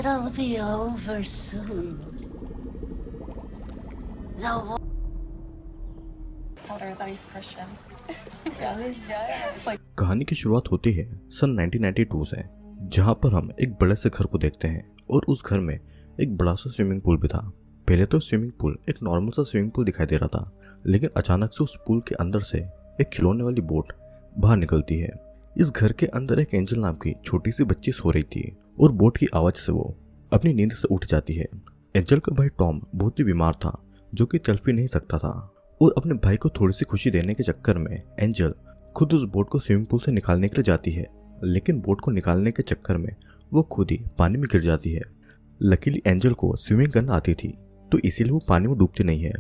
It'll be over soon. The war. Told her that he's Christian. Yeah, it's like कहानी की शुरुआत होती है सन 1992 से, जहाँ पर हम एक बड़े से घर को देखते हैं और उस घर में एक बड़ा सा स्विमिंग पूल भी था। पहले तो स्विमिंग पूल एक नॉर्मल सा स्विमिंग पूल दिखाई दे रहा था, लेकिन अचानक से उस पूल के अंदर से एक खिलौने वाली बोट बाहर निकलती है। इस घर के अंदर एक एंजल नाम की छोटी सी बच्ची सो रही थी और बोट की आवाज से वो अपनी नींद से उठ जाती है। एंजल का भाई टॉम बहुत ही बीमार था, जो कि चल फिर नहीं सकता था, और अपने भाई को थोड़ी सी खुशी देने के चक्कर में एंजल खुद उस बोट को स्विमिंग पूल से निकालने के लिए जाती है, लेकिन बोट को निकालने के चक्कर में वो खुद ही पानी में गिर जाती है। लकीली एंजल को स्विमिंग करना आती थी, तो इसीलिए वो पानी में डूबती नहीं है।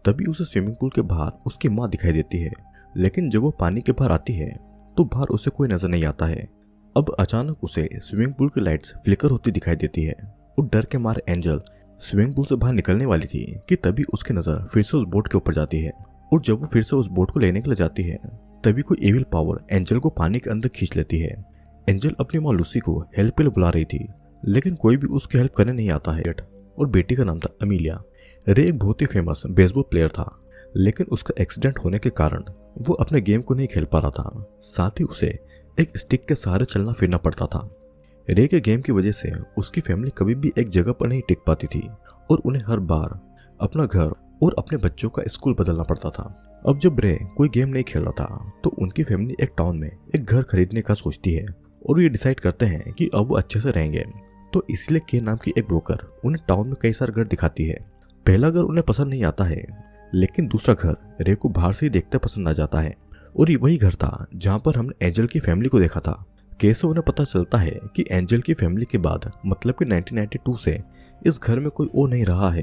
तभी उसे स्विमिंग पूल के बाहर उसकी माँ दिखाई देती है, लेकिन जब वो पानी के बाहर आती है तो बाहर उसे कोई नजर नहीं आता है। अब अचानक उसे स्विमिंग पूल की लाइट्स फ्लिकर होती दिखाई देती है और डर के मारे एंजल स्विमिंग पूल से बाहर निकलने वाली थी कि तभी उसकी नजर फिर से उस बोट के ऊपर जाती है, और जब वो फिर से उस बोट को लेने के लिए जाती है तभी कोई एविल पावर एंजल को पानी के अंदर खींच लेती है। एंजल अपनी माँ लूसी को हेल्प के लिए बुला रही थी, लेकिन कोई भी उसकी हेल्प करने नहीं आता है, और बेटी का नाम था अमीलिया। रे एक बहुत ही फेमस बेसबॉल प्लेयर था, लेकिन उसका एक्सीडेंट होने के कारण वो अपने गेम को नहीं खेल पा रहा था। साथ ही उसे एक स्टिक के सहारे चलना फिरना पड़ता था। रे के गेम की वजह से उसकी फैमिली कभी भी एक जगह पर नहीं टिक पाती थी, और उन्हें हर बार अपना घर और अपने बच्चों का स्कूल बदलना पड़ता था। अब जब रे कोई गेम नहीं खेल रहा था तो उनकी फैमिली एक टाउन में एक घर खरीदने का सोचती है, और ये डिसाइड करते हैं कि अब वो अच्छे से रहेंगे। तो इसलिए के नाम की एक ब्रोकर उन्हें टाउन में कई सारे घर दिखाती है। पहला घर उन्हें पसंद नहीं आता है, लेकिन दूसरा घर रे को बाहर से ही देखते पसंद आ जाता है, और ये वही घर था जहाँ पर हमने एंजल की फैमिली को देखा था। कैसे उन्हें पता चलता है कि एंजल की फैमिली के बाद मतलब कि 1992 से इस घर में कोई और नहीं रहा है,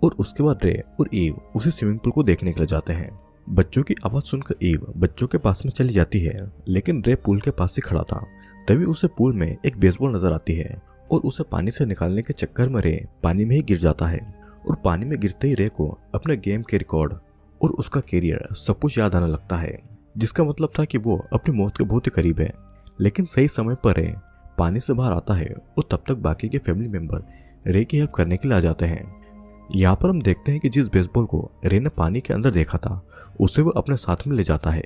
और उसके बाद रे और ईव उसी स्विमिंग पूल को देखने के लिए जाते हैं। बच्चों की आवाज सुनकर ईव बच्चों के पास में चली जाती है, लेकिन रे पूल के पास ही खड़ा था। तभी उसे पूल में एक बेसबॉल नजर आती है, और उसे पानी से निकालने के चक्कर में रे पानी में ही गिर जाता है, और पानी में गिरते ही रे को अपने गेम के रिकॉर्ड और उसका कैरियर सब कुछ याद आने लगता है, जिसका मतलब था कि वो अपनी मौत के बहुत ही करीब है। लेकिन सही समय पर रे पानी से बाहर आता है, और तब तक बाकी के फैमिली मेंबर रे की हेल्प करने के लिए आ जाते हैं। यहाँ पर हम देखते हैं कि जिस बेसबॉल को रे ने पानी के अंदर देखा था उसे वो अपने साथ में ले जाता है।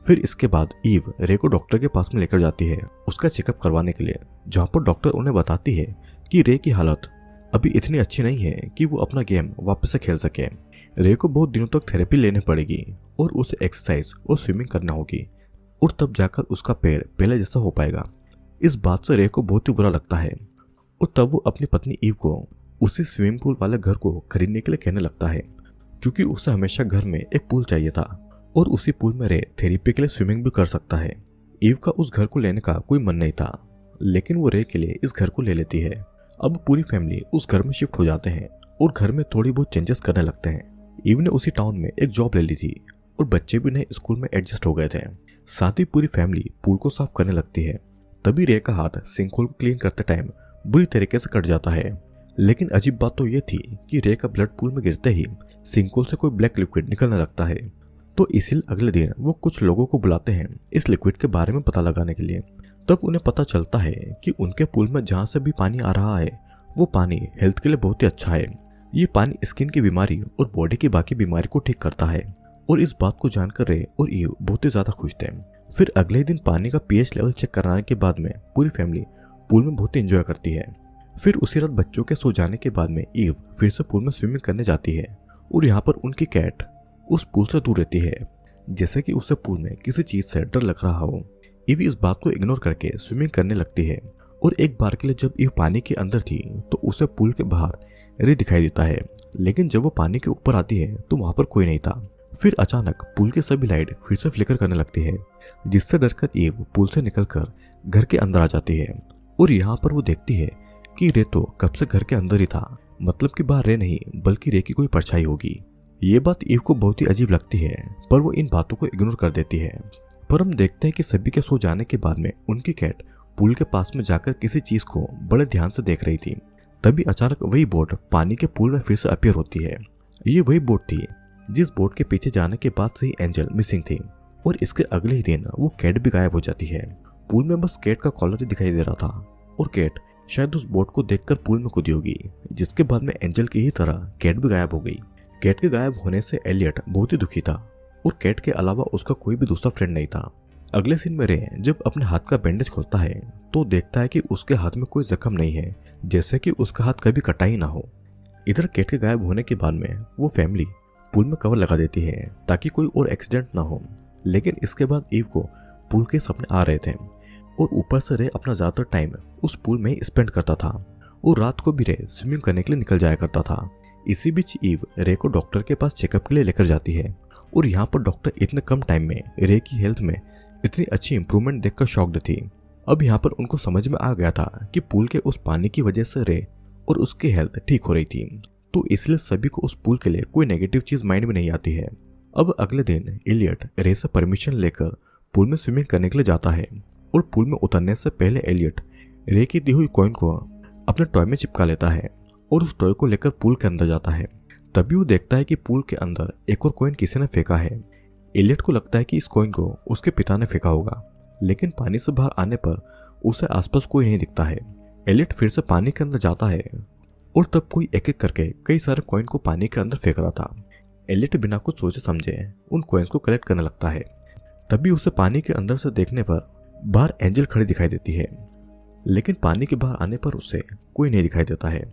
फिर इसके बाद ईव रे को डॉक्टर के पास में लेकर जाती है उसका चेकअप करवाने के लिए, जहाँ पर डॉक्टर उन्हें बताती है कि रे की हालत अभी इतनी अच्छी नहीं है कि वो अपना गेम वापस से खेल सके। रे को बहुत दिनों तक थेरेपी लेनी पड़ेगी, और उसे एक्सरसाइज और स्विमिंग करना होगी, और तब जाकर उसका पैर पहले जैसा हो पाएगा। इस बात से रे को बहुत ही बुरा लगता है, और तब वो अपनी पत्नी ईव को उसी स्विमिंग पूल वाले घर को खरीदने के लिए कहने लगता है, क्योंकि उसे हमेशा घर में एक पूल चाहिए था, और उसी पूल में रे थेरेपी के लिए स्विमिंग भी कर सकता है। ईव का उस घर को लेने का कोई मन नहीं था, लेकिन वो रे के लिए इस घर को ले लेती है। अब पूरी फैमिली उस घर में शिफ्ट हो जाते हैं, और घर में थोड़ी बहुत चेंजेस करने लगते हैं। ईव ने उसी टाउन में एक जॉब ले ली थी, और बच्चे भी नए स्कूल में एडजस्ट हो गए थे। साथ ही पूरी फैमिली पूल को साफ करने लगती है। तभी रे का हाथ सिंक होल को क्लीन करते टाइम बुरी तरीके से कट जाता है, लेकिन अजीब बात तो यह थी कि रे का ब्लड पूल में गिरते ही सिंक होल से कोई ब्लैक लिक्विड निकलने लगता है। तो इसीलिए अगले दिन वो कुछ लोगों को बुलाते हैं इस लिक्विड के बारे में पता लगाने के लिए। तब उन्हें पता चलता है कि उनके पूल में जहाँ से भी पानी आ रहा है वो पानी हेल्थ के लिए बहुत ही अच्छा है। ये पानी स्किन की बीमारी और बॉडी की बाकी बीमारी को ठीक करता है, और इस बात को जानकर रे और ईव बहुत ही ज्यादा खुश थे। फिर अगले दिन पानी का पीएच लेवल चेक कराने के बाद में पूरी फैमिली पूल में बहुत ही एंजॉय करती है। फिर उसी रात बच्चों के सो जाने के बाद में ईव फिर से पूल में स्विमिंग करने जाती है, और यहाँ पर उनकी कैट उस पूल से दूर रहती है, जैसे कि उसे पूल में किसी चीज से डर लग रहा हो। ईव इस बात को इग्नोर करके स्विमिंग करने लगती है, और एक बार के लिए जब ईव पानी के अंदर थी तो उसे पूल के बाहर रे दिखाई देता है, लेकिन जब वो पानी के ऊपर आती है तो वहां पर कोई नहीं था। फिर अचानक पूल की सभी लाइट फिर से फ्लिकर करने लगती है, जिससे डरकर ईव पूल से निकलकर घर के अंदर आ जाती है, और यहाँ पर वो देखती है कि रे तो कब से घर के अंदर ही था, मतलब कि बाहर रे नहीं बल्कि रे की कोई परछाई होगी। ये बात ईव को बहुत ही अजीब लगती है, पर वो इन बातों को इग्नोर कर देती है। पर हम देखते हैं कि सभी के सो जाने के बाद में उनकी कैट पूल के पास में जाकर किसी चीज को बड़े ध्यान से देख रही थी। तभी अचानक वही बोट पानी के पूल में फिर से अपीयर होती है। ये वही बोट थी जिस बोट के पीछे जाने के बाद से ही एंजल मिसिंग थी, और इसके अगले ही दिन वो कैट भी गायब हो जाती है। पूल में बस कैट का कॉलर ही दिखाई दे रहा था, और कैट शायद उस बोट को देखकर पूल में कूदी होगी। जिसके बाद में एंजल की ही तरह कैट भी गायब हो गई। कैट के गायब होने से एलियट बहुत ही दुखी था और कैट के अलावा उसका कोई भी दूसरा फ्रेंड नहीं था। अगले सीन में रे जब अपने हाथ का बैंडेज खोलता है तो देखता है कि उसके हाथ में कोई जख्म नहीं है, जैसे कि उसका हाथ कभी कटा ही ना हो। इधर कैट के गायब होने के बाद में वो फैमिली पूल में कवर लगा देती है ताकि कोई और एक्सीडेंट ना हो। लेकिन इसके बाद ईव को पूल के सपने आ रहे थे और ऊपर से रे अपना ज्यादातर टाइम उस पूल में ही स्पेंड करता था और रात को भी रे स्विमिंग करने के लिए निकल जाया करता था। इसी बीच ईव रे को डॉक्टर के पास चेकअप के लिए लेकर जाती है और यहाँ पर डॉक्टर इतने कम टाइम में रे की हेल्थ में इतनी अच्छी इंप्रूवमेंट देखकर शॉक्ड थी। अब यहाँ पर उनको समझ में आ गया था कि पूल के उस पानी की वजह से रे और उसकी हेल्थ ठीक हो रही थी, तो इसलिए सभी को उस पूल के लिए कोई नेगेटिव चीज माइंड में नहीं आती है। अब अगले दिन एलियट रे से परमिशन लेकर पूल में स्विमिंग करने के लिए जाता है और पूल में उतरने से पहले एलियट रे की दी हुई कॉइन को अपने टॉय में चिपका लेता है और उस टॉय को लेकर पूल के अंदर जाता है। तभी वो देखता है कि पूल के अंदर एक और कॉइन किसी ने फेंका है। एलियट को लगता है कि इस कॉइन को उसके पिता ने फेंका होगा, लेकिन पानी से बाहर आने पर उसे आसपास कोई नहीं दिखता है। एलियट फिर से पानी के अंदर जाता है और तब कोई एक एक करके कई सारे कॉइन को पानी के अंदर फेंक रहा था। एलियट बिना कुछ सोचे समझे उन कॉइन्स को कलेक्ट करने लगता है। तभी उसे पानी के अंदर से देखने पर बाहर एंजल खड़ी दिखाई देती है, लेकिन पानी के बाहर आने पर उसे कोई नहीं दिखाई देता है।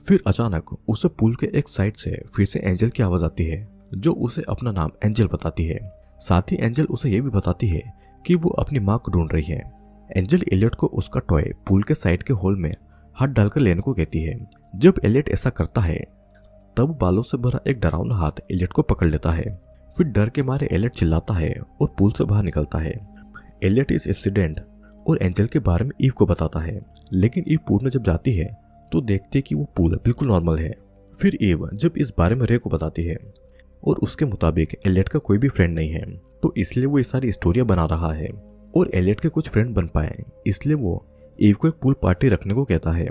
फिर अचानक उसे पूल के एक साइड से फिर से एंजल की आवाज आती है जो उसे अपना नाम एंजल बताती है। साथ ही एंजल उसे यह भी बताती है कि वो अपनी माँ को ढूंढ रही है। एंजल एलियट को उसका टॉय पूल के साइड के होल में हाथ डालकर लेने को कहती है। जब एलियट ऐसा करता है तब बालों से भरा एक डरावना हाथ एलियट को पकड़ लेता है। फिर डर के मारे एलियट चिल्लाता है और पूल से बाहर निकलता है। एलियट इस इंसिडेंट और एंजल के बारे में ईव को बताता है, लेकिन ईव पूल में जब जाती है तो देखती है कि वो पूल बिल्कुल नॉर्मल है। फिर ईव जब इस बारे में रे को बताती है और उसके मुताबिक एलियट का कोई भी फ्रेंड नहीं है, तो इसलिए वो ये सारी स्टोरियां बना रहा है और एलियट के कुछ फ्रेंड बन पाए, इसलिए वो ईव को एक पूल पार्टी रखने को कहता है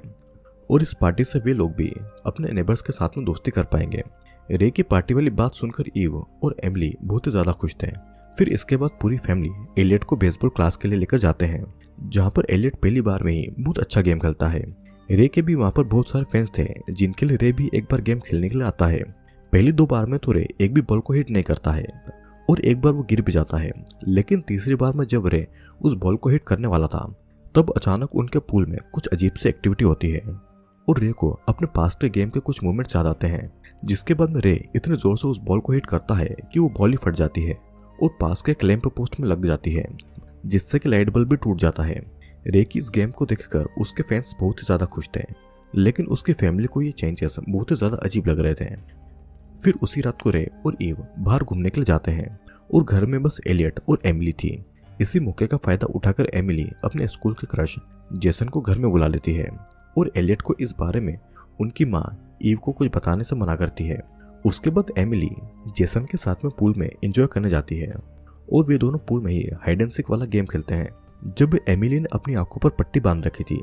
और इस पार्टी से वे लोग भी अपने नेबर्स के साथ में दोस्ती कर पाएंगे। रे की पार्टी वाली बात सुनकर ईव और एमिली बहुत ही ज्यादा खुश थे। फिर इसके बाद पूरी फैमिली एलियट को बेसबॉल क्लास के लिए लेकर जाते हैं, जहाँ पर एलियट पहली बार में ही बहुत अच्छा गेम खेलता है। रे के भी वहाँ पर बहुत सारे फैंस थे जिनके लिए रे भी एक बार गेम खेलने के लिए आता है। पहली 2 बार में तो रे एक भी बॉल को हिट नहीं करता है और एक बार वो गिर भी जाता है, लेकिन तीसरी बार में जब रे उस बॉल को हिट करने वाला था तब अचानक उनके पूल में कुछ अजीब सी एक्टिविटी होती है और रे को अपने पास्ट के गेम के कुछ मोमेंट्स याद आते हैं, जिसके बाद में रे इतने जोर से उस बॉल को हिट करता है कि वो बॉल ही फट जाती है और पास के लैंप पोस्ट में लग जाती है, जिससे कि लाइट बल्ब भी टूट जाता है। रे की इस गेम को देखकर उसके फैंस बहुत ही ज्यादा खुश थे, लेकिन उसकी फैमिली को ये चेंजेस बहुत ही ज्यादा अजीब लग रहे थे। फिर उसी रात को रे और ईव बाहर घूमने के लिए जाते हैं और घर में बस एलियट और एमिली थी। इसी मौके का फायदा उठाकर एमिली अपने स्कूल के क्रश जेसन को घर में बुला लेती है और एलियट को इस बारे में उनकी माँ ईव को कुछ बताने से मना करती है। उसके बाद एमिली जेसन के साथ में पूल में एंजॉय करने जाती है और वे दोनों पूल में ही हाइड एंड सीक वाला गेम खेलते हैं। जब एमिली ने अपनी आंखों पर पट्टी बांध रखी थी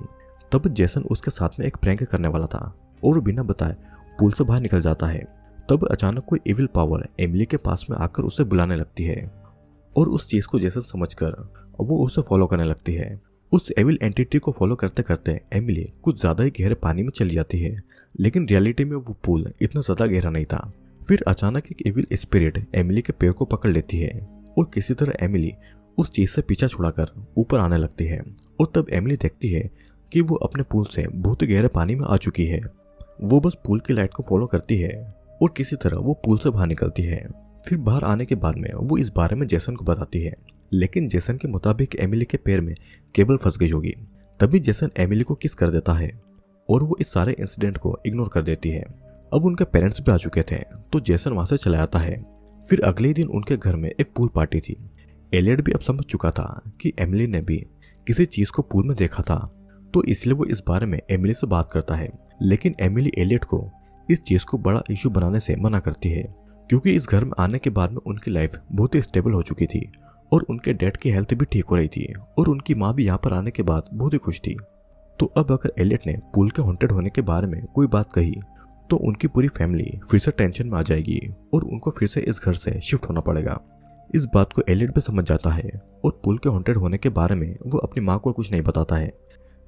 तब जेसन उसके साथ में एक प्रैंक करने वाला था और बिना बताए पूल से बाहर निकल जाता है। तब अचानक कोई इविल पावर एमिली के पास में आकर उसे बुलाने लगती है और उस चीज को जेसन समझकर वो उसे फॉलो करने लगती है। उस एविल एंटिटी को फॉलो करते करते एमिली कुछ ज्यादा ही गहरे पानी में चली जाती है, लेकिन रियलिटी में वो पूल इतना ज्यादा गहरा नहीं था। फिर अचानक एक एविल स्पिरिट एमिली के पैर को पकड़ लेती है और किसी तरह एमिली उस चीज से पीछा छुड़ाकर ऊपर आने लगती है और तब एमिली देखती है कि वो अपने पूल से बहुत गहरे पानी में आ चुकी है। वो बस पूल की लाइट को फॉलो करती है और किसी तरह वो पूल से बाहर निकलती है। फिर बाहर आने के बाद में वो इस बारे में जेसन को बताती है, लेकिन जेसन के मुताबिक एमिली के पैर में केबल फंस गई होगी। तभी जेसन एमिली को किस कर देता है और वो इस सारे इंसिडेंट को इग्नोर कर देती है। अब उनके पेरेंट्स भी आ चुके थे तो जेसन वहां से चला आता है। फिर अगले दिन उनके घर में एक पूल पार्टी थी। एलियट भी अब समझ चुका था कि एमिली ने भी किसी चीज को पूल में देखा था, तो इसलिए वो इस बारे में एमिली से बात करता है, लेकिन एमिली एलियट को इस चीज को बड़ा इशू बनाने से मना करती है, क्योंकि इस घर में आने के बाद में उनकी लाइफ बहुत ही स्टेबल हो चुकी थी और उनके डैड की हेल्थ भी ठीक हो रही थी और उनकी माँ भी यहाँ पर आने के बाद बहुत ही खुश थी। तो अब अगर एलियट ने पूल के हॉन्टेड होने के बारे में कोई बात कही तो उनकी पूरी फैमिली फिर से टेंशन में आ जाएगी और उनको फिर से इस घर से शिफ्ट होना पड़ेगा। इस बात को एलियट भी समझ जाता है और पूल के हॉन्टेड होने के बारे में वो अपनी माँ को कुछ नहीं बताता है,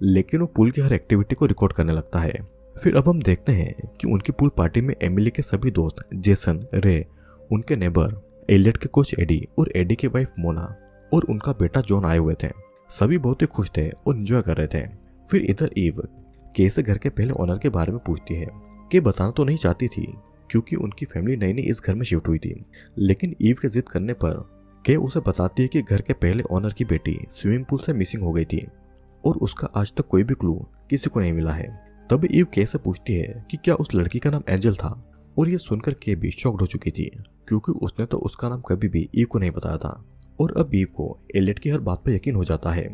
लेकिन वो पूल की हर एक्टिविटी को रिकॉर्ड करने लगता है। फिर अब हम देखते हैं कि उनकी पूल पार्टी में एमिली के सभी दोस्त जेसन, रे, उनके नेबर एलियट के कोच एडी और एडी की वाइफ मोना और उनका बेटा जॉन आए हुए थे। सभी बहुत ही खुश थे और एंजॉय कर रहे थे। फिर इधर ईव के से घर के पहले ओनर के बारे में पूछती है। के बताना तो नहीं चाहती थी क्योंकि उनकी फैमिली नई नई इस घर में शिफ्ट हुई थी, लेकिन ईव के जिद करने पर के उसे बताती है कि घर के पहले ओनर की बेटी स्विमिंग पूल से मिसिंग हो गई थी और उसका आज तक कोई भी क्लू किसी को नहीं मिला है। तब ईव के से पूछती है कि क्या उस लड़की का नाम एंजल था, और ये सुनकर के भी शॉक्ड हो चुकी थी क्योंकि उसने तो उसका नाम कभी भी ईव को नहीं बताया था। और अब ईव को एलियट की हर बात पर यकीन हो जाता है।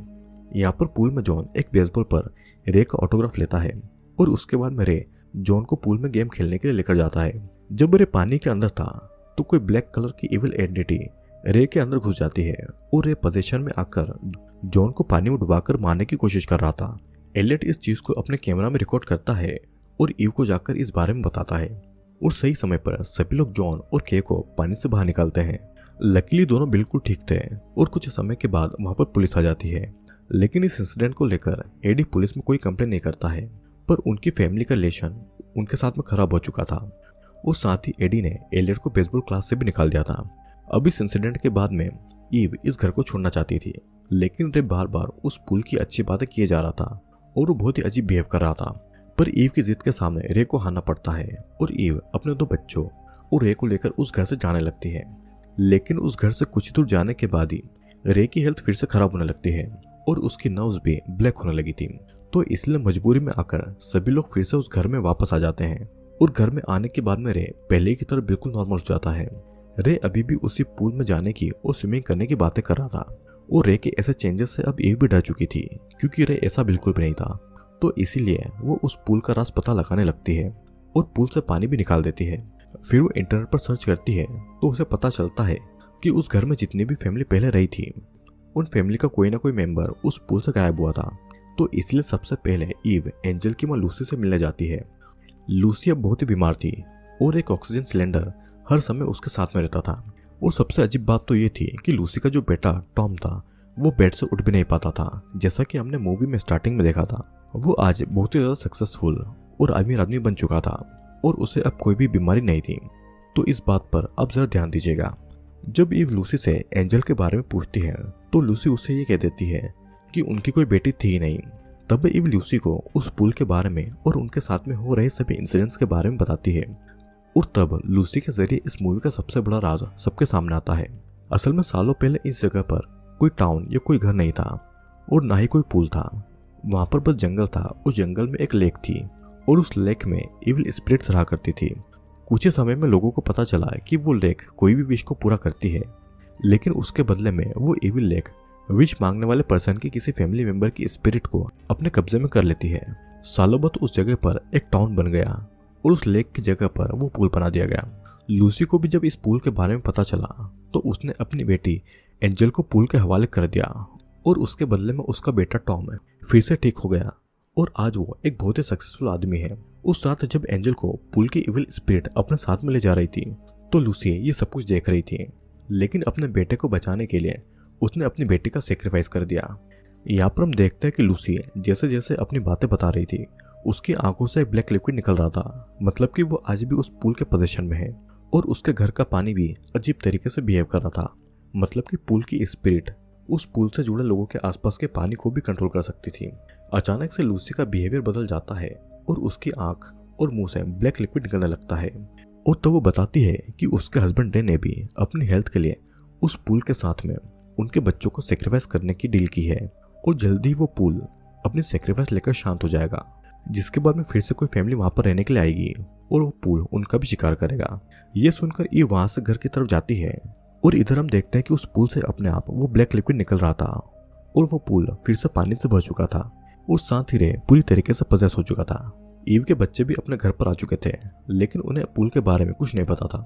यहाँ पर पूल में जॉन एक बेसबॉल पर रे का ऑटोग्राफ लेता है और उसके बाद में रे जॉन को पूल में गेम खेलने के लिए लेकर जाता है। जब रे पानी के अंदर था तो कोई ब्लैक कलर की इविल एंटिटी रे के अंदर घुस जाती है और रे पोजीशन में आकर जॉन को पानी में डुबाकर मारने की कोशिश कर रहा था। एलियट इस चीज को अपने कैमरा में रिकॉर्ड करता है और ईव को जाकर इस बारे में बताता है और सही समय पर सभी लोग जॉन और के को पानी से बाहर निकालते हैं। लकीली दोनों बिल्कुल ठीक थे और कुछ समय के बाद वहां पर पुलिस आ जाती है, लेकिन इस इंसिडेंट को लेकर एडी पुलिस में कोई कंप्लेन नहीं करता है, पर उनकी फैमिली का रिलेशन उनके साथ में खराब हो चुका था और साथ ही एडी ने एलियट को बेसबॉल क्लास से भी निकाल दिया था। अब इस इंसिडेंट के बाद में ईव इस घर को छोड़ना चाहती थी, लेकिन रे बार बार उस पुल की अच्छी बातें किए जा रहा था और वो बहुत ही अजीब बिहेव कर रहा था। पर ईव की जिद के सामने रे को हारना पड़ता है और ईव अपने 2 बच्चों और रे को लेकर उस घर से जाने लगती है। लेकिन उस घर से कुछ दूर जाने के बाद ही रे की हेल्थ फिर से खराब होने लगती है और उसकी नर्व्स भी ब्लैक होने लगी थी। तो इसलिए मजबूरी में आकर सभी लोग फिर से उस घर में वापस आ जाते हैं और घर में आने के बाद में रे पहले की तरह बिल्कुल नॉर्मल हो जाता है। रे अभी भी उसी पूल में जाने की और स्विमिंग करने की बातें कर रहा था और रे के ऐसे चेंजेस से अब ईव भी डर चुकी थी क्योंकि रे ऐसा बिल्कुल भी नहीं था। तो इसीलिए वो उस पूल का राज पता लगाने लगती है और पूल से पानी भी निकाल देती है। फिर वो इंटरनेट पर सर्च करती है तो उसे पता चलता है कि उस घर में जितनी भी फैमिली पहले रही थी उन फैमिली का कोई ना कोई मेंबर उस पूल से गायब हुआ था। तो इसलिए सबसे पहले ईव एंजल की मां लूसी से मिलने जाती है। लूसी अब बहुत ही बीमार थी और एक ऑक्सीजन सिलेंडर हर समय उसके साथ में रहता था। और सबसे अजीब बात तो ये थी कि लूसी का जो बेटा टॉम था वो बेड से उठ भी नहीं पाता था, जैसा कि हमने मूवी में स्टार्टिंग में देखा था। वो आज बहुत ही ज्यादा सक्सेसफुल और अमीर आदमी बन चुका था और उसे अब कोई भी बीमारी नहीं थी। तो इस बात पर अब जरा ध्यान दीजिएगा। जब ईव लूसी से एंजल के बारे में पूछती है तो लूसी उससे ये कह देती है कि उनकी कोई बेटी थी ही नहीं। तब ईव लूसी को उस पुल के बारे में और उनके साथ में हो रहे सभी इंसिडेंट्स के बारे में बताती है और तब लूसी के जरिए इस मूवी का सबसे बड़ा राज सबके सामने आता है। असल में सालों पहले इस जगह पर कोई टाउन या कोई घर नहीं था और ना ही कोई पुल था। वहां पर बस जंगल था। उस जंगल में एक लेक थी और उस लेक में इविल स्पिरिट्स रहा करती थी। कुछ ही समय में लोगों को पता चला कि वो लेक कोई भी विश को पूरा करती है, लेकिन उसके बदले में वो इविल लेक विश मांगने वाले पर्सन की किसी फैमिली मेंबर की स्पिरिट को अपने कब्जे में कर लेती है। सालों बाद उस जगह पर एक टाउन बन गया और उस लेक की जगह पर वो पुल बना दिया गया। लूसी को भी जब इस पुल के बारे में पता चला तो उसने अपनी बेटी एंजल को पुल के हवाले कर दिया और उसके बदले में उसका बेटा टॉम फिर से ठीक हो गया और आज वो एक बहुत ही सक्सेसफुल आदमी है। उस रात जब एंजल को पुल की इविल स्पिरिट अपने साथ में ले जा रही थी तो लूसी ये सब कुछ देख रही थी, लेकिन अपने बेटे को बचाने के लिए उसने अपनी बेटी का सेक्रीफाइस कर दिया। यहाँ पर हम देखते हैं कि लूसी जैसे जैसे अपनी बातें बता रही थी उसकी आंखों से ब्लैक लिक्विड निकल रहा था, मतलब कि वो आज भी उस पुल के पोजीशन में है और उसके घर का पानी भी अजीब तरीके से बिहेव कर रहा था, मतलब कि पुल की स्पिरिट उस पुल से जुड़े लोगों के आसपास के पानी को भी कंट्रोल कर सकती थी। अचानक से लूसी का बिहेवियर बदल जाता है और उसकी आंख और मुंह से ब्लैक लिक्विड निकलने लगता है और तब वो बताती है कि उसके हस्बैंड रे ने भी अपनी हेल्थ के लिए उस पुल के साथ में उनके बच्चों को सेक्रीफाइस करने की डील की है और जल्दी ही वो पुल अपनी सेक्रीफाइस लेकर शांत हो जाएगा, जिसके बाद में फिर से कोई फैमिली वहां पर रहने के लिए आएगी और वो पुल उनका भी शिकार करेगा। ये सुनकर ये वहां से घर की तरफ जाती है और इधर हम देखते हैं कि उस पुल से अपने आप वो ब्लैक लिक्विड निकल रहा था और वो पुल फिर से पानी से भर चुका था और साथ ही रे पूरी तरीके से पजेस हो चुका था। ईव के बच्चे भी अपने घर पर आ चुके थे, लेकिन उन्हें पुल के बारे में कुछ नहीं पता था।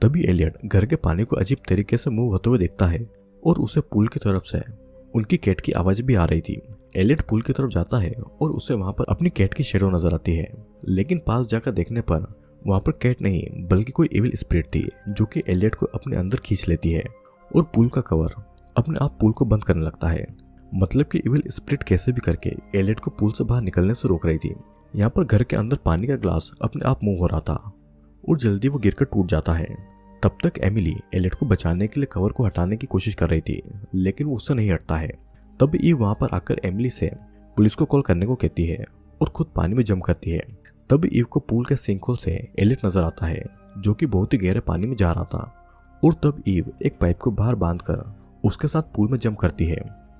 तभी एलियट घर के पानी को अजीब तरीके से मूव होते हुए देखता है और उसे पुल की तरफ से उनकी कैट की आवाज भी आ रही थी। एलियट पुल की तरफ जाता है और उसे वहां पर अपनी कैट की शेडो नजर आती है, लेकिन पास जाकर देखने पर वहां पर कैट नहीं बल्कि कोई एविल स्पिरिट थी जो कि एलियट को अपने अंदर खींच लेती है और पुल का कवर अपने आप पुल को बंद करने लगता है। मतलब कि इविल स्पिरिट कैसे भी करके एलियट को पूल से बाहर निकलने से रोक रही थी। यहाँ पर घर के अंदर पानी का ग्लास अपने आप मूव हो रहा था और जल्दी वो गिरकर टूट जाता है। तब तक एमिली एलियट को बचाने के लिए कवर को हटाने की कोशिश कर रही थी, लेकिन वो उससे नहीं हटता है। तब ईव वहां पर आकर एमिली से पुलिस को कॉल करने को कहती है और खुद पानी में जंप करती है। तब ईव को पूल के सिंक होल से एलियट नजर आता है, जो कि बहुत ही गहरे पानी में जा रहा था। और तब ईव एक पाइप को बाहर बांधकर उसके साथ पूल में जंप करती है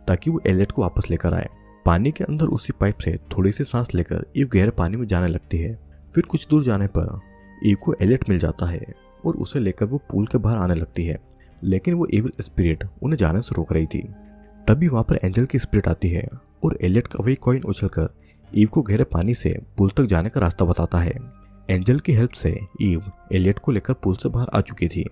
ताकि वो एलियट को वापस लेकर आए। पानी के अंदर उसी पाइप से थोड़ी सी सांस लेकर ईव गहरे पानी में जाने लगती है। फिर कुछ दूर जाने पर ईव को एलियट मिल जाता है और उसे लेकर वो पूल के बाहर आने लगती है, लेकिन वो इविल स्पिरिट उन्हें जाने से रोक रही थी। तभी वहां पर एंजल की स्पिरिट आती है और एलियट का वही कॉइन उछलकर ईव को गहरे पानी से पूल तक जाने का रास्ता बताता है। एंजल की हेल्प से ईव एलियट को लेकर पूल से बाहर आ चुकी थी,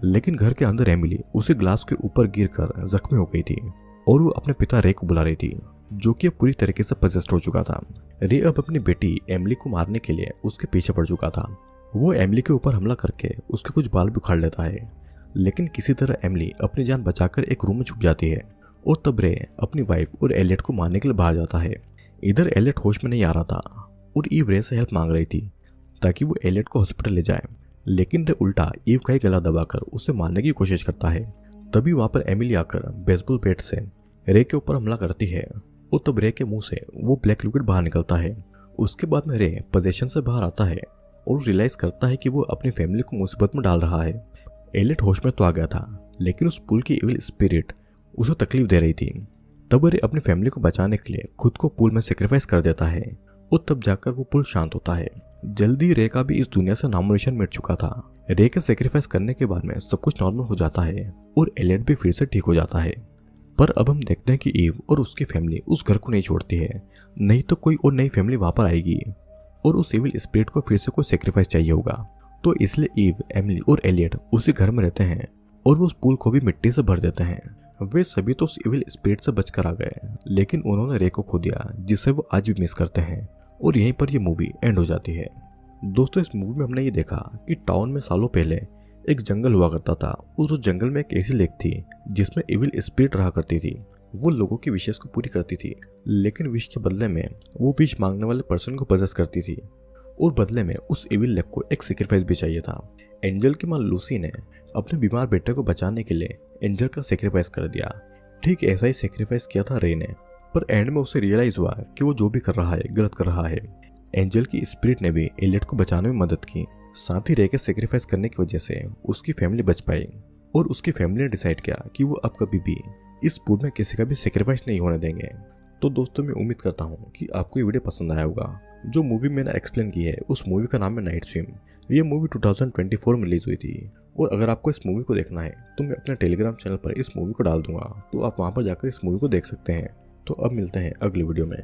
लेकिन घर के अंदर एमिली उसी ग्लास के ऊपर गिरकर जख्मी हो गई थी और वो अपने पिता रे को बुला रही थी, जो कि अब पूरी तरीके से पजेस्ट हो चुका था। रे अब अपनी बेटी एमिली को मारने के लिए उसके पीछे पड़ चुका था। वो एमिली के ऊपर हमला करके उसके कुछ बाल भी उखाड़ लेता है, लेकिन किसी तरह एमिली अपनी जान बचाकर एक रूम में छुप जाती है और तब रे अपनी वाइफ और एलियट को मारने के लिए बाहर जाता है। इधर एलियट होश में नहीं आ रहा था और ईव रे से हेल्प मांग रही थी ताकि वो एलियट को हॉस्पिटल ले जाए, लेकिन रे उल्टा ईव का ही गला दबाकर उसे मारने की कोशिश करता है। तभी वहां पर एमिली आकर बेसबॉल बैट से रे के ऊपर हमला करती है और तब रे के मुंह से वो ब्लैक लिक्विड बाहर निकलता है। उसके बाद में रे पोजीशन से बाहर आता है और रियलाइज करता है कि वो अपनी फैमिली को मुसीबत में डाल रहा है। एलियट होश में तो आ गया था, लेकिन उस पूल की इविल स्पिरिट उसे तकलीफ दे रही थी। तब रे अपनी फैमिली को बचाने के लिए खुद को पूल में सेक्रीफाइस कर देता है और तब जाकर वो पूल शांत होता है। जल्दी रे का भी इस दुनिया से नामो निशान मिट चुका था। रे के सेक्रीफाइस करने के बाद में सब कुछ नॉर्मल हो जाता है और एलियट भी फिर से ठीक हो जाता है। पर अब हम देखते हैं कि ईव और उसकी फैमिली उस घर को नहीं छोड़ती है, नहीं तो कोई और नई फैमिली वहां पर आएगी और उस इविल स्पिरिट को फिर से कोई सेक्रीफाइस चाहिए होगा। तो इसलिए ईव, एमिली और एलियट उसी घर में रहते हैं और वो उस पूल को भी मिट्टी से भर देते हैं। वे सभी तो उस इविल स्पिरिट से बचकर आ गए, लेकिन उन्होंने रे को खो दिया, जिसे वो आज भी मिस करते हैं। और यहीं पर ये मूवी एंड हो जाती है। दोस्तों, इस मूवी में हमने ये देखा कि टाउन में सालों पहले एक जंगल हुआ करता था और उस जंगल में एक ऐसी लेक थी जिसमें इविल स्पिरिट रहा करती थी। वो लोगों की विशेष को पूरी करती थी, लेकिन विश के बदले में वो विश मांगने वाले पर्सन को पजेस करती थी और बदले में उस इविल लेक को एक सेक्रीफाइस भी चाहिए था। एंजल की मां लूसी ने अपने बीमार बेटे को बचाने के लिए एंजल का सेक्रीफाइस कर दिया। ठीक ऐसा ही सेक्रीफाइस किया था रे ने, पर एंड में उसे रियलाइज हुआ कि वो जो भी कर रहा है गलत कर रहा है। एंजल की स्पिरिट ने भी एलियट को बचाने में मदद की, साथ ही रे के सेक्रीफाइस करने की वजह से उसकी फैमिली बच पाई और उसकी फैमिली ने डिसाइड किया कि वो अब कभी भी इस पूल में किसी का भी सेक्रीफाइस नहीं होने देंगे। तो दोस्तों, मैं उम्मीद करता हूँ कि आपको ये वीडियो पसंद आया होगा। जो मूवी मैंने एक्सप्लेन की है उस मूवी का नाम है नाइट स्विम। ये मूवी 2024 में रिलीज हुई थी और अगर आपको इस मूवी को देखना है तो मैं अपने टेलीग्राम चैनल पर इस मूवी को डाल दूंगा, तो आप वहाँ पर जाकर इस मूवी को देख सकते हैं। तो अब मिलते हैं अगली वीडियो में।